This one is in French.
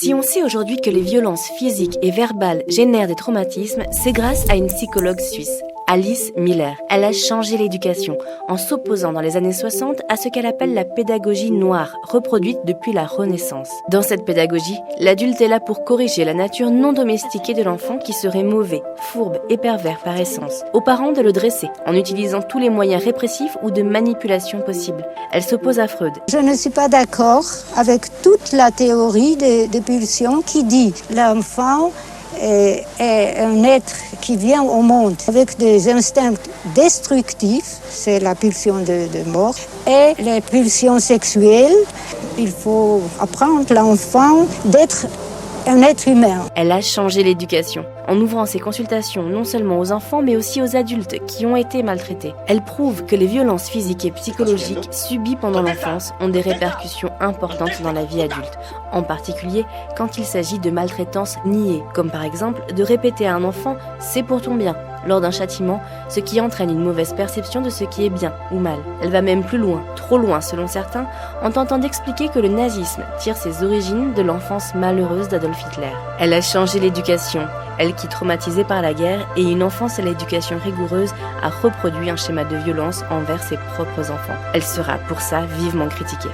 Si on sait aujourd'hui que les violences physiques et verbales génèrent des traumatismes, c'est grâce à une psychologue suisse, Alice Miller. Elle a changé l'éducation en s'opposant dans les années 60 à ce qu'elle appelle la pédagogie noire, reproduite depuis la Renaissance. Dans cette pédagogie, l'adulte est là pour corriger la nature non domestiquée de l'enfant qui serait mauvais, fourbe et pervers par essence. Aux parents de le dresser en utilisant tous les moyens répressifs ou de manipulation possibles. Elle s'oppose à Freud. Je ne suis pas d'accord avec toute la théorie des pulsions qui dit l'enfant est un être qui vient au monde avec des instincts destructifs, c'est la pulsion de mort, et les pulsions sexuelles. Il faut apprendre l'enfant d'être un être humain. Elle a changé l'éducation en ouvrant ses consultations non seulement aux enfants mais aussi aux adultes qui ont été maltraités. Elle prouve que les violences physiques et psychologiques subies pendant l'enfance ont des répercussions importantes dans la vie adulte, en particulier quand il s'agit de maltraitance niée, comme par exemple de répéter à un enfant « c'est pour ton bien » lors d'un châtiment, ce qui entraîne une mauvaise perception de ce qui est bien ou mal. Elle va même plus loin, trop loin selon certains, en tentant d'expliquer que le nazisme tire ses origines de l'enfance malheureuse d'Adolf Hitler. Elle a changé l'éducation, elle qui, traumatisée par la guerre et une enfance à l'éducation rigoureuse, a reproduit un schéma de violence envers ses propres enfants. Elle sera pour ça vivement critiquée.